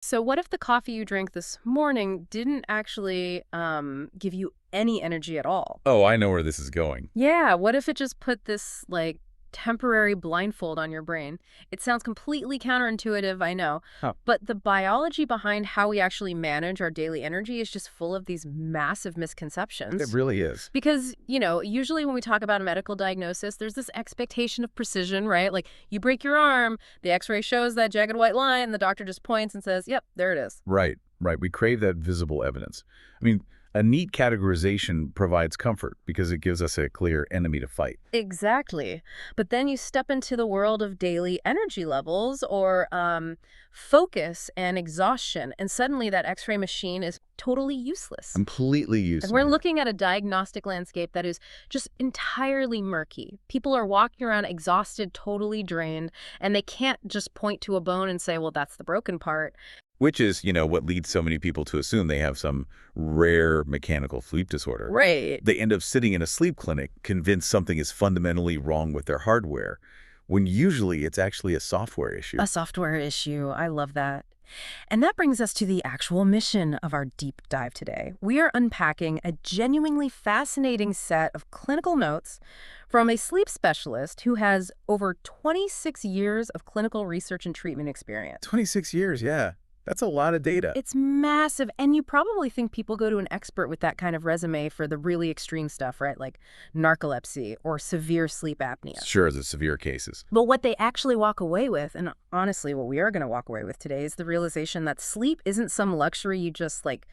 So what if the coffee you drank this morning didn't actually give you any energy at all? Oh, I know where this is going. Yeah, what if it just put this, like, temporary blindfold on your brain? It sounds completely counterintuitive, I know, Huh. but the biology behind how we actually manage our daily energy is just full of these massive It misconceptions. really is. Because, usually when we talk about a medical diagnosis, there's this expectation of precision, right? Like, you break your arm, the x-ray shows that jagged white line, the doctor just points and says, yep, there it is. Right, right. We crave that visible evidence. I mean, a neat categorization provides comfort because it gives us a clear enemy to fight. Exactly. But then you step into the world of daily energy levels or focus and exhaustion, and suddenly that x-ray machine is totally useless. Completely And useless. we're Yeah. looking at a diagnostic landscape that is just entirely murky. People are walking around exhausted, totally drained, and they can't just point to a bone and say, well, that's the broken part. Which is, what leads so many people to assume they have some rare mechanical sleep disorder. Right. They end up sitting in a sleep clinic convinced something is fundamentally wrong with their hardware, when usually it's actually a software issue. A software issue. I love that. And that brings us to the actual mission of our deep dive today. We are unpacking a genuinely fascinating set of clinical notes from a sleep specialist who has over 26 years of clinical research and treatment experience. 26 years, yeah. That's a lot of data. It's massive, and you probably think people go to an expert with that kind of resume for the really extreme stuff, right? Like narcolepsy or severe sleep apnea. Sure, the severe cases. But what they actually walk away with, and honestly, what we are going to walk away with today, is the realization that sleep isn't some luxury you just, like,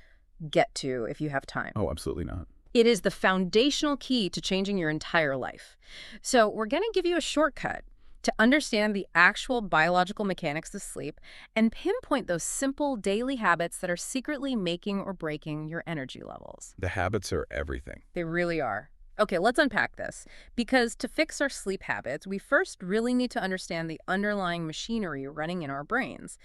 get to if you have time. Oh, absolutely not. It is the foundational key to changing your entire life. So we're going to give you a shortcut to understand the actual biological mechanics of sleep and pinpoint those simple daily habits that are secretly making or breaking your energy levels. The habits are everything. They really are. Okay, let's unpack this. Because to fix our sleep habits, we first really need to understand the underlying machinery running in our brains.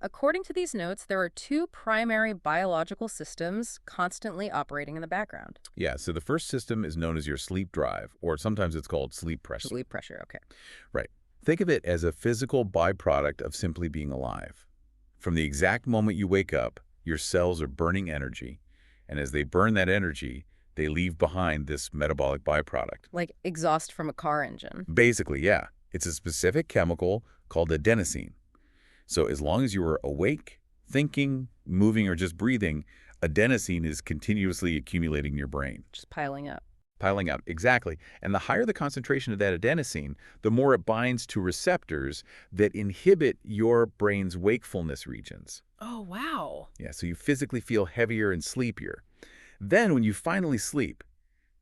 According to these notes, there are two primary biological systems constantly operating in the background. Yeah, so the first system is known as your sleep drive, or sometimes it's called sleep pressure. Sleep pressure, okay. Right. Think of it as a physical byproduct of simply being alive. From the exact moment you wake up, your cells are burning energy, and as they burn that energy, they leave behind this metabolic byproduct. Like exhaust from a car engine. Basically, yeah, it's a specific chemical called adenosine. So as long as you are awake, thinking, moving, or just breathing, adenosine is continuously accumulating in your brain. Just piling up. Piling up, exactly. And the higher the concentration of that adenosine, the more it binds to receptors that inhibit your brain's wakefulness regions. Oh, wow. Yeah, so you physically feel heavier and sleepier. Then when you finally sleep,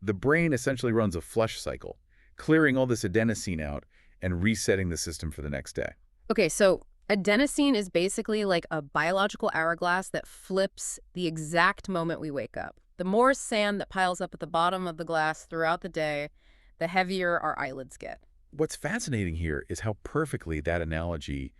the brain essentially runs a flush cycle, clearing all this adenosine out and resetting the system for the next day. Okay, so adenosine is basically like a biological hourglass that flips the exact moment we wake up. The more sand that piles up at the bottom of the glass throughout the day, the heavier our eyelids get. What's fascinating here is how perfectly that analogy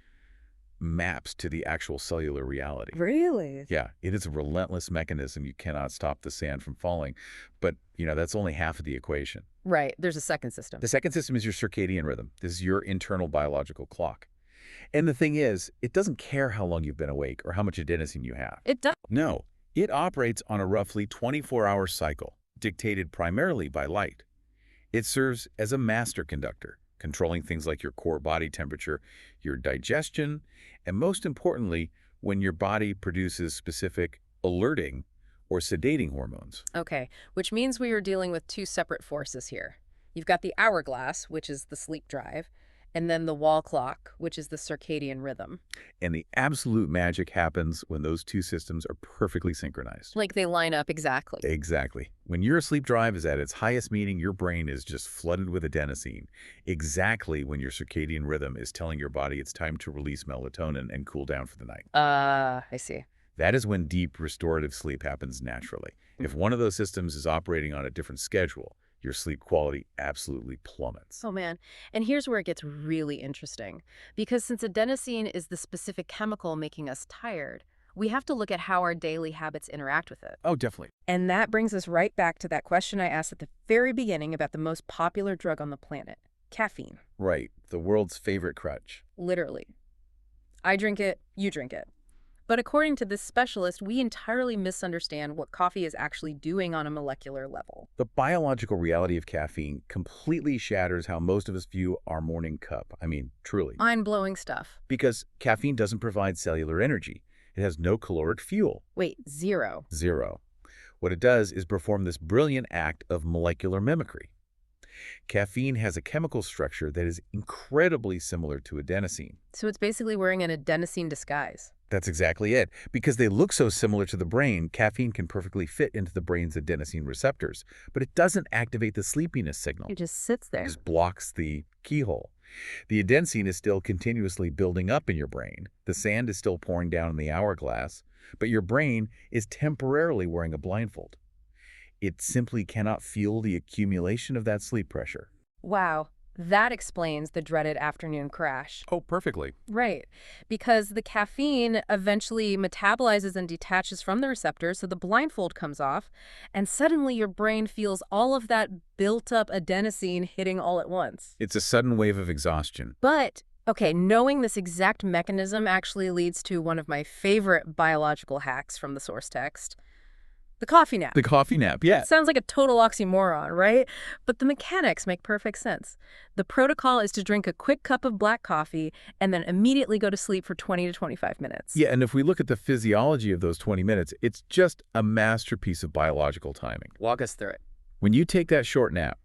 maps to the actual cellular reality. Really? Yeah, it is a relentless mechanism. You cannot stop the sand from falling. But, that's only half of the equation. Right. There's a second system. The second system is your circadian rhythm. This is your internal biological clock. And the thing is, it doesn't care how long you've been awake or how much adenosine you have. It does. No, it operates on a roughly 24-hour cycle, dictated primarily by light. It serves as a master conductor, controlling things like your core body temperature, your digestion, and most importantly, when your body produces specific alerting or sedating hormones. Okay, which means we are dealing with two separate forces here. You've got the hourglass, which is the sleep drive, and then the wall clock, which is the circadian rhythm. And the absolute magic happens when those two systems are perfectly synchronized. Like they line up exactly. Exactly. When your sleep drive is at its highest, meaning your brain is just flooded with adenosine, exactly when your circadian rhythm is telling your body it's time to release melatonin and cool down for the night. I see. That is when deep restorative sleep happens naturally. If one of those systems is operating on a different schedule, your sleep quality absolutely plummets. Oh, man. And here's where it gets really interesting. Because since adenosine is the specific chemical making us tired, we have to look at how our daily habits interact with it. Oh, definitely. And that brings us right back to that question I asked at the very beginning about the most popular drug on the planet, caffeine. Right. The world's favorite crutch. Literally. I drink it, you drink it. But according to this specialist, we entirely misunderstand what coffee is actually doing on a molecular level. The biological reality of caffeine completely shatters how most of us view our morning cup. I mean, truly. Mind-blowing stuff. Because caffeine doesn't provide cellular energy. It has no caloric fuel. Wait, zero. Zero. What it does is perform this brilliant act of molecular mimicry. Caffeine has a chemical structure that is incredibly similar to adenosine. So it's basically wearing an adenosine disguise. That's exactly it. Because they look so similar to the brain, caffeine can perfectly fit into the brain's adenosine receptors, but it doesn't activate the sleepiness signal. It just sits there. It just blocks the keyhole. The adenosine is still continuously building up in your brain. The sand is still pouring down in the hourglass, but your brain is temporarily wearing a blindfold. It simply cannot feel the accumulation of that sleep pressure. Wow, that explains the dreaded afternoon crash. Oh, perfectly. Right, because the caffeine eventually metabolizes and detaches from the receptors, so the blindfold comes off, and suddenly your brain feels all of that built-up adenosine hitting all at once. It's a sudden wave of exhaustion. But, okay, knowing this exact mechanism actually leads to one of my favorite biological hacks from the source text. The coffee nap. The coffee nap, yeah. It sounds like a total oxymoron, right? But the mechanics make perfect sense. The protocol is to drink a quick cup of black coffee and then immediately go to sleep for 20 to 25 minutes. Yeah, and if we look at the physiology of those 20 minutes, it's just a masterpiece of biological timing. Walk us through it. When you take that short nap,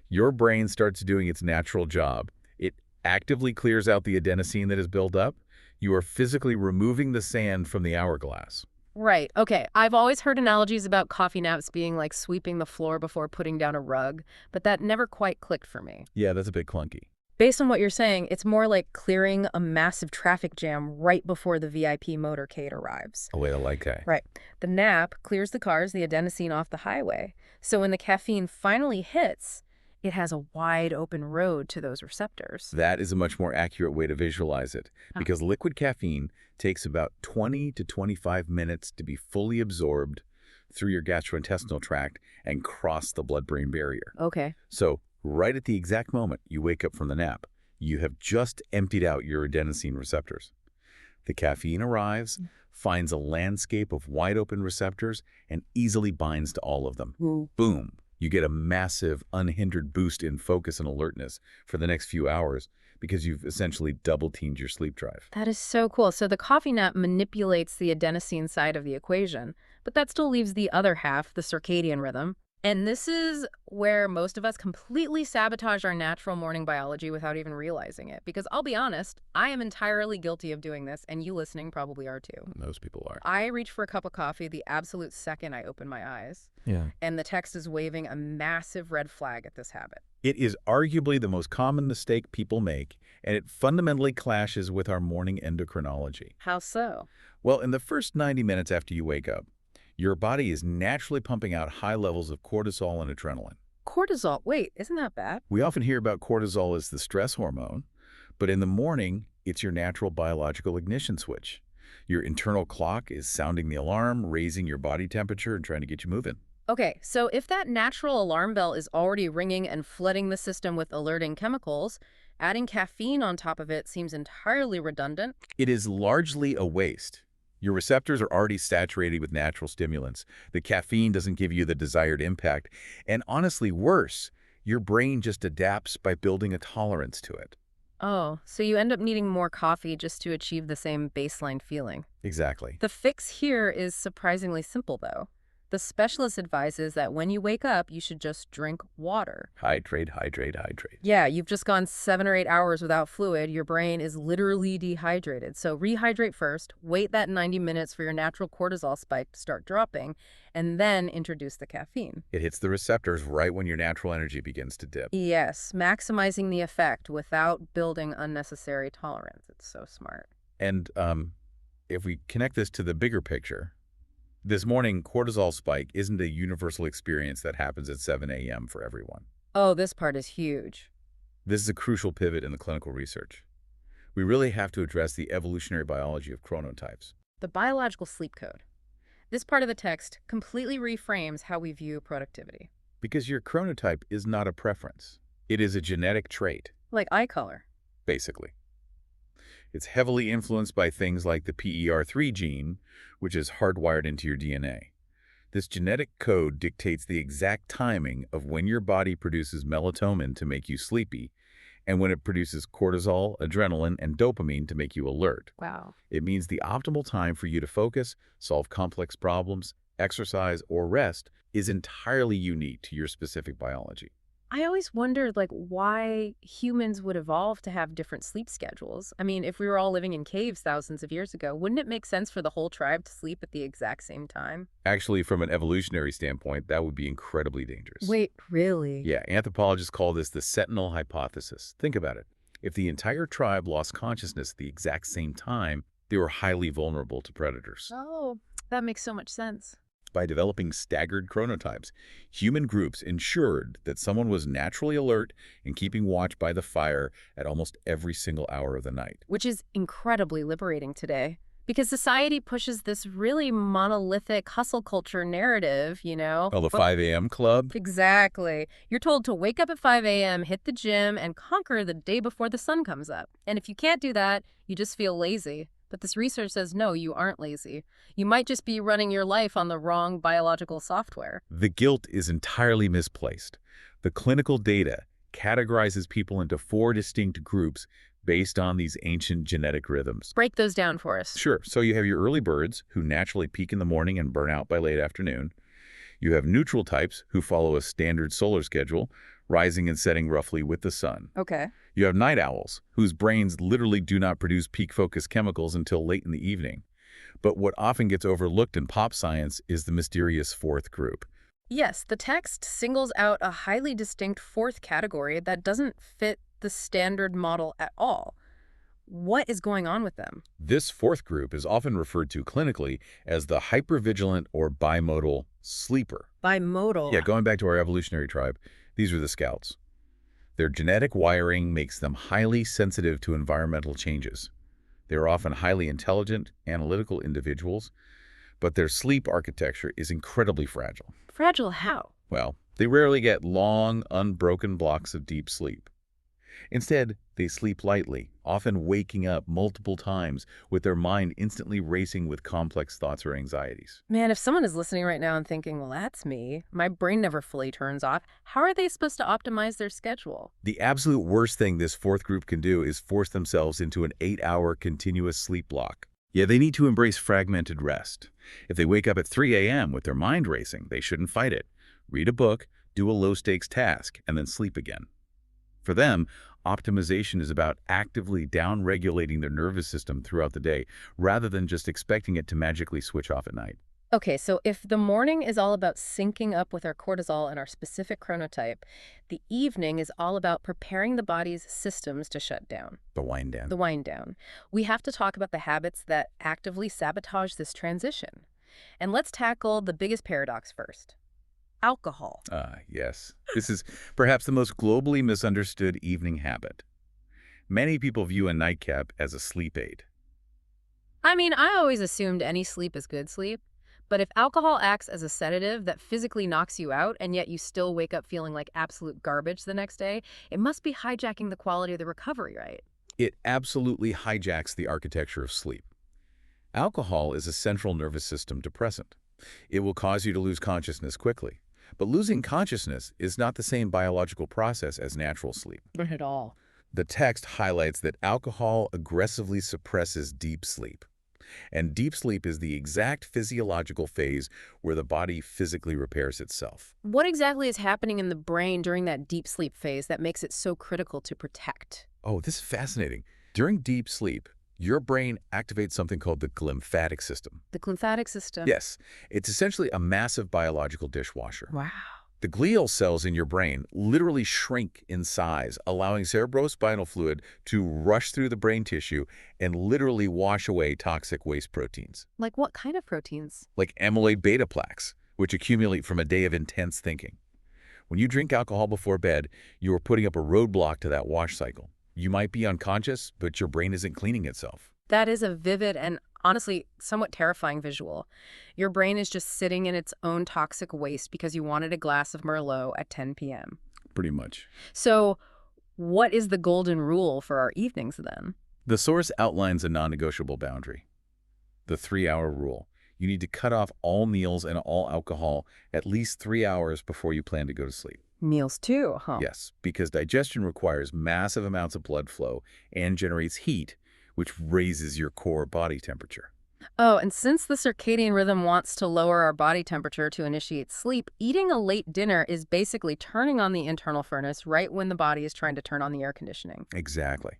your brain starts doing its natural job. It actively clears out the adenosine that is built up. You are physically removing the sand from the hourglass. Right. Okay. I've always heard analogies about coffee naps being like sweeping the floor before putting down a rug, but that never quite clicked for me. Yeah, that's a bit clunky. Based on what you're saying, it's more like clearing a massive traffic jam right before the VIP motorcade arrives. A way to like that. Right. The nap clears the cars, the adenosine off the highway. So when the caffeine finally hits, it has a wide open road to those receptors. That is a much more accurate way to visualize it, because liquid caffeine takes about 20 to 25 minutes to be fully absorbed through your gastrointestinal tract and cross the blood-brain barrier. Okay. So right at the exact moment you wake up from the nap, you have just emptied out your adenosine receptors. The caffeine arrives, finds a landscape of wide-open receptors, and easily binds to all of them. Boom. You get a massive, unhindered boost in focus and alertness for the next few hours because you've essentially double-teamed your sleep drive. That is so cool. So the coffee nap manipulates the adenosine side of the equation, but that still leaves the other half, the circadian rhythm. And this is where most of us completely sabotage our natural morning biology without even realizing it. Because I'll be honest, I am entirely guilty of doing this, and you listening probably are too. Most people are. I reach for a cup of coffee the absolute second I open my eyes. Yeah. And the text is waving a massive red flag at this habit. It is arguably the most common mistake people make, and it fundamentally clashes with our morning endocrinology. How so? Well, in the first 90 minutes after you wake up, your body is naturally pumping out high levels of cortisol and adrenaline. Cortisol? Wait, isn't that bad? We often hear about cortisol as the stress hormone, but in the morning, it's your natural biological ignition switch. Your internal clock is sounding the alarm, raising your body temperature, and trying to get you moving. Okay, so if that natural alarm bell is already ringing and flooding the system with alerting chemicals, adding caffeine on top of it seems entirely redundant. It is largely a waste. Your receptors are already saturated with natural stimulants. The caffeine doesn't give you the desired impact. And honestly, worse, your brain just adapts by building a tolerance to it. Oh, so you end up needing more coffee just to achieve the same baseline feeling. Exactly. The fix here is surprisingly simple, though. The specialist advises that when you wake up, you should just drink water. Hydrate, hydrate, hydrate. Yeah, you've just gone 7 or 8 hours without fluid. Your brain is literally dehydrated. So rehydrate first, wait that 90 minutes for your natural cortisol spike to start dropping, and then introduce the caffeine. It hits the receptors right when your natural energy begins to dip. Yes, maximizing the effect without building unnecessary tolerance. It's so smart. And if we connect this to the bigger picture, this morning cortisol spike isn't a universal experience that happens at 7 a.m. for everyone. Oh, this part is huge. This is a crucial pivot in the clinical research. We really have to address the evolutionary biology of chronotypes. The biological sleep code. This part of the text completely reframes how we view productivity. Because your chronotype is not a preference. It is a genetic trait, Like eye color. basically. It's heavily influenced by things like the PER3 gene, which is hardwired into your DNA. This genetic code dictates the exact timing of when your body produces melatonin to make you sleepy and when it produces cortisol, adrenaline, and dopamine to make you alert. Wow. It means the optimal time for you to focus, solve complex problems, exercise, or rest is entirely unique to your specific biology. I always wondered, like, why humans would evolve to have different sleep schedules. I mean, if we were all living in caves thousands of years ago, wouldn't it make sense for the whole tribe to sleep at the exact same time? Actually, from an evolutionary standpoint, that would be incredibly dangerous. Wait, really? Yeah, anthropologists call this the sentinel hypothesis. Think about it. If the entire tribe lost consciousness at the exact same time, they were highly vulnerable to predators. Oh, that makes so much sense. By developing staggered chronotypes, human groups ensured that someone was naturally alert and keeping watch by the fire at almost every single hour of the night. Which is incredibly liberating today. Because society pushes this really monolithic hustle culture narrative, you know? Well, the 5 a.m. club? Exactly. You're told to wake up at 5 a.m., hit the gym, and conquer the day before the sun comes up. And if you can't do that, you just feel lazy. But this research says, no, you aren't lazy. You might just be running your life on the wrong biological software. The guilt is entirely misplaced. The clinical data categorizes people into 4 distinct groups based on these ancient genetic rhythms. Break those down for us. Sure, so you have your early birds, who naturally peak in the morning and burn out by late afternoon. You have neutral types, who follow a standard solar schedule, rising and setting roughly with the sun. Okay. You have night owls, whose brains literally do not produce peak focus chemicals until late in the evening. But what often gets overlooked in pop science is the mysterious 4th group. Yes, the text singles out a highly distinct 4th category that doesn't fit the standard model at all. What is going on with them? This 4th group is often referred to clinically as the hypervigilant or bimodal sleeper. Bimodal. Yeah, going back to our evolutionary tribe, these are the scouts. Their genetic wiring makes them highly sensitive to environmental changes. They are often highly intelligent, analytical individuals, but their sleep architecture is incredibly fragile. Fragile how? Well, they rarely get long, unbroken blocks of deep sleep. Instead, they sleep lightly, often waking up multiple times with their mind instantly racing with complex thoughts or anxieties. Man, if someone is listening right now and thinking, well, that's me, my brain never fully turns off, how are they supposed to optimize their schedule? The absolute worst thing this 4th group can do is force themselves into an 8-hour continuous sleep block. Yeah, they need to embrace fragmented rest. If they wake up at 3 a.m. with their mind racing, they shouldn't fight it. Read a book, do a low-stakes task, and then sleep again. For them, optimization is about actively down-regulating their nervous system throughout the day, rather than just expecting it to magically switch off at night. Okay, so if the morning is all about syncing up with our cortisol and our specific chronotype, the evening is all about preparing the body's systems to shut down. The wind down. The wind down. We have to talk about the habits that actively sabotage this transition. And let's tackle the biggest paradox first. Alcohol. Yes. This is perhaps the most globally misunderstood evening habit. Many people view a nightcap as a sleep aid. I mean, I always assumed any sleep is good sleep. But if alcohol acts as a sedative that physically knocks you out and yet you still wake up feeling like absolute garbage the next day, it must be hijacking the quality of the recovery, right? It absolutely hijacks the architecture of sleep. Alcohol is a central nervous system depressant. It will cause you to lose consciousness quickly. But losing consciousness is not the same biological process as natural sleep. Not at all. The text highlights that alcohol aggressively suppresses deep sleep. And deep sleep is the exact physiological phase where the body physically repairs itself. What exactly is happening in the brain during that deep sleep phase that makes it so critical to protect? Oh, this is fascinating. During deep sleep, your brain activates something called the glymphatic system. The glymphatic system? Yes, it's essentially a massive biological dishwasher. Wow. The glial cells in your brain literally shrink in size, allowing cerebrospinal fluid to rush through the brain tissue and literally wash away toxic waste proteins, Like what kind of proteins? like amyloid beta plaques, which accumulate from a day of intense thinking. When you drink alcohol before bed, you are putting up a roadblock to that wash cycle. You might be unconscious, but your brain isn't cleaning itself. That is a vivid and honestly somewhat terrifying visual. Your brain is just sitting in its own toxic waste because you wanted a glass of Merlot at 10 p.m. Pretty much. So what is the golden rule for our evenings then? The source outlines a non-negotiable boundary, the 3-hour rule. You need to cut off all meals and all alcohol at least 3 hours before you plan to go to sleep. Meals too, huh? Yes, because digestion requires massive amounts of blood flow and generates heat, which raises your core body temperature. Oh, and since the circadian rhythm wants to lower our body temperature to initiate sleep, eating a late dinner is basically turning on the internal furnace right when the body is trying to turn on the air conditioning. Exactly.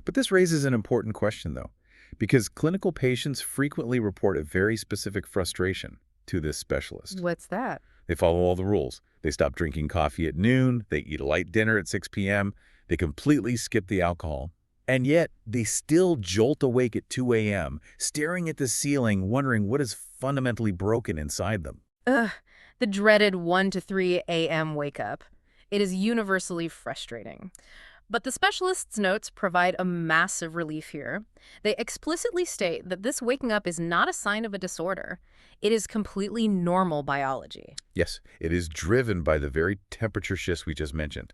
But this raises an important question, though, because clinical patients frequently report a very specific frustration to this specialist. What's that? They follow all the rules. They stop drinking coffee at noon, they eat a light dinner at 6 p.m., they completely skip the alcohol, and yet they still jolt awake at 2 a.m., staring at the ceiling, wondering what is fundamentally broken inside them. Ugh, the dreaded 1 to 3 a.m. wake up. It is universally frustrating. But the specialist's notes provide a massive relief here. They explicitly state that this waking up is not a sign of a disorder. It is completely normal biology. Yes, it is driven by the very temperature shifts we just mentioned.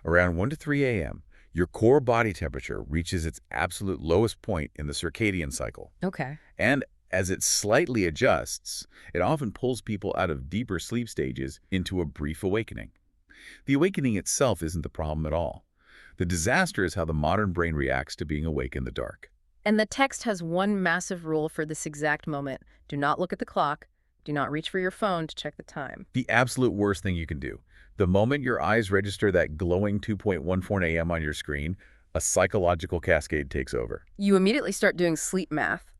Around 1 to 3 a.m., your core body temperature reaches its absolute lowest point in the circadian cycle. Okay. And as it slightly adjusts, it often pulls people out of deeper sleep stages into a brief awakening. The awakening itself isn't the problem at all. The disaster is how the modern brain reacts to being awake in the dark. And the text has one massive rule for this exact moment. Do not look at the clock. Do not reach for your phone to check the time. The absolute worst thing you can do. The moment your eyes register that glowing 2.14 a.m. on your screen, a psychological cascade takes over. You immediately start doing sleep math.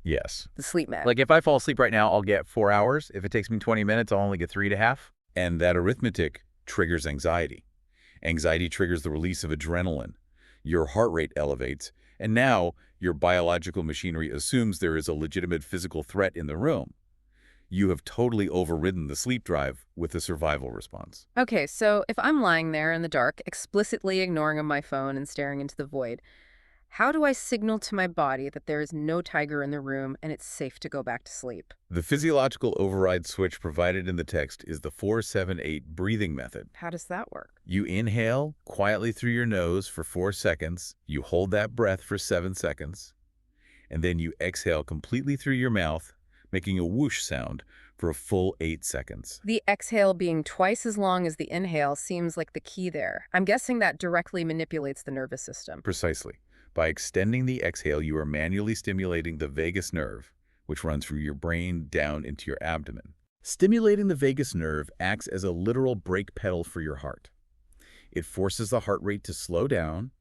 Yes. The sleep math. Like if I fall asleep right now, I'll get 4 hours. If it takes me 20 minutes, I'll only get 3.5. And that arithmetic triggers anxiety. Anxiety triggers the release of adrenaline. Your heart rate elevates, and now your biological machinery assumes there is a legitimate physical threat in the room. You have totally overridden the sleep drive with a survival response. Okay, so if I'm lying there in the dark, explicitly ignoring my phone and staring into the void, how do I signal to my body that there is no tiger in the room and it's safe to go back to sleep? The physiological override switch provided in the text is the 4-7-8 breathing method. How does that work? You inhale quietly through your nose for 4 seconds, you hold that breath for 7 seconds, and then you exhale completely through your mouth, making a whoosh sound for a full 8 seconds. The exhale being twice as long as the inhale seems like the key there. I'm guessing that directly manipulates the nervous system. Precisely. By extending the exhale, you are manually stimulating the vagus nerve, which runs from your brain down into your abdomen. Stimulating the vagus nerve acts as a literal brake pedal for your heart. It forces the heart rate to slow down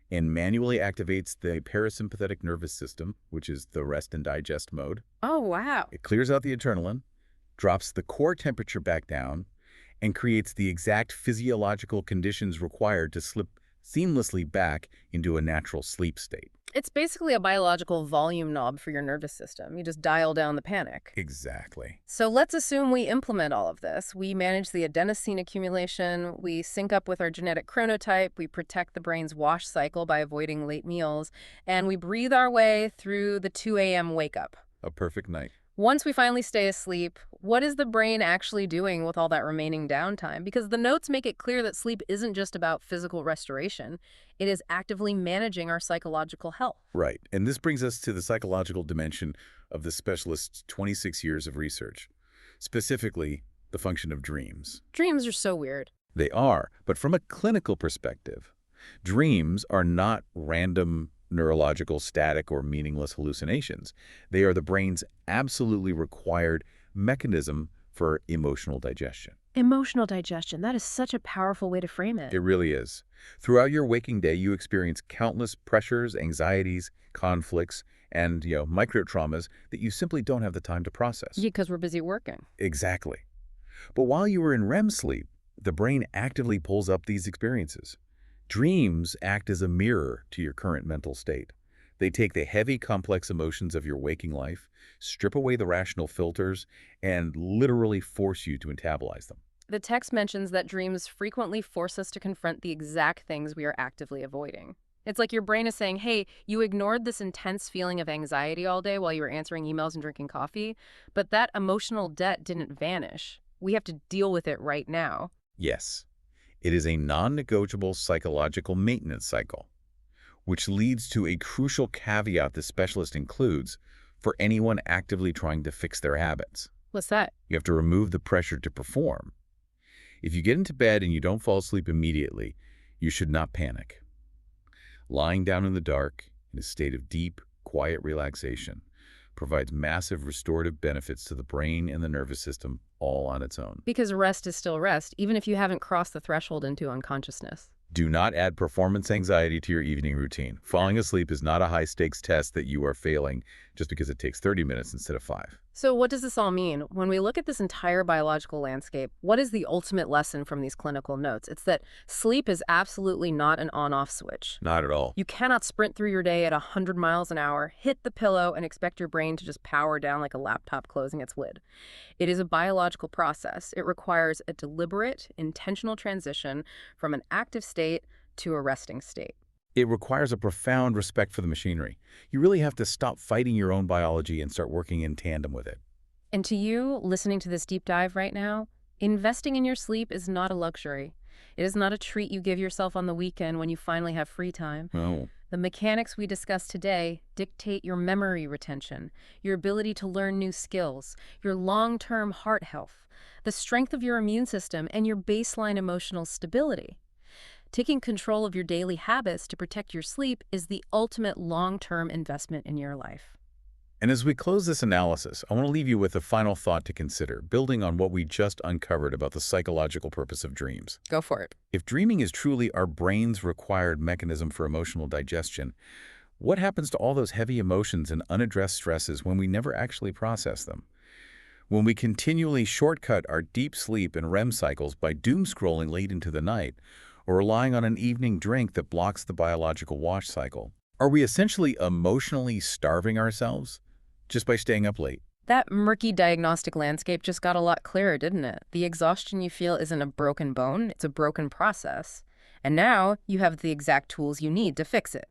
and manually activates the parasympathetic nervous system, which is the rest and digest mode. Oh, wow. It clears out the adrenaline, drops the core temperature back down, and creates the exact physiological conditions required to slip seamlessly back into a natural sleep state. It's basically a biological volume knob for your nervous system. You just dial down the panic. Exactly. So let's assume we implement all of this. We manage the adenosine accumulation, we sync up with our genetic chronotype, we protect the brain's wash cycle by avoiding late meals, and we breathe our way through the 2 a.m. wake up. A perfect night. Once we finally stay asleep, what is the brain actually doing with all that remaining downtime? Because the notes make it clear that sleep isn't just about physical restoration. It is actively managing our psychological health. Right. And this brings us to the psychological dimension of the specialist's 26 years of research, specifically the function of dreams. Dreams are so weird. They are, but from a clinical perspective, dreams are not random neurological, static, or meaningless hallucinations. They are the brain's absolutely required mechanism for emotional digestion. Emotional digestion, that is such a powerful way to frame it. It really is. Throughout your waking day, you experience countless pressures, anxieties, conflicts, and, micro-traumas that you simply don't have the time to process. Yeah, because we're busy working. Exactly. But while you are in REM sleep, the brain actively pulls up these experiences. Dreams act as a mirror to your current mental state. They take the heavy, complex emotions of your waking life, strip away the rational filters, and literally force you to metabolize them. The text mentions that dreams frequently force us to confront the exact things we are actively avoiding. It's like your brain is saying, hey, you ignored this intense feeling of anxiety all day while you were answering emails and drinking coffee, but that emotional debt didn't vanish. We have to deal with it right now. Yes, it is a non-negotiable psychological maintenance cycle. which leads to a crucial caveat the specialist includes for anyone actively trying to fix their habits. What's that? You have to remove the pressure to perform. If you get into bed and you don't fall asleep immediately, you should not panic. Lying down in the dark, in a state of deep, quiet relaxation, provides massive restorative benefits to the brain and the nervous system all on its own. Because rest is still rest, even if you haven't crossed the threshold into unconsciousness. Do not add performance anxiety to your evening routine. Falling asleep is not a high-stakes test that you are failing just because it takes 30 minutes instead of 5. So what does this all mean? When we look at this entire biological landscape, what is the ultimate lesson from these clinical notes? It's that sleep is absolutely not an on-off switch. Not at all. You cannot sprint through your day at 100 miles an hour, hit the pillow, and expect your brain to just power down like a laptop closing its lid. It is a biological process. It requires a deliberate, intentional transition from an active state to a resting state. It requires a profound respect for the machinery. You really have to stop fighting your own biology and start working in tandem with it. And to you, listening to this deep dive right now, investing in your sleep is not a luxury. It is not a treat you give yourself on the weekend when you finally have free time. Oh. The mechanics we discussed today dictate your memory retention, your ability to learn new skills, your long-term heart health, the strength of your immune system, and your baseline emotional stability. Taking control of your daily habits to protect your sleep is the ultimate long-term investment in your life. And as we close this analysis, I want to leave you with a final thought to consider, building on what we just uncovered about the psychological purpose of dreams. Go for it. If dreaming is truly our brain's required mechanism for emotional digestion, what happens to all those heavy emotions and unaddressed stresses when we never actually process them? When we continually shortcut our deep sleep and REM cycles by doom scrolling late into the night, or relying on an evening drink that blocks the biological wash cycle, are we essentially emotionally starving ourselves just by staying up late? That murky diagnostic landscape just got a lot clearer, didn't it? The exhaustion you feel isn't a broken bone, it's a broken process. And now you have the exact tools you need to fix it.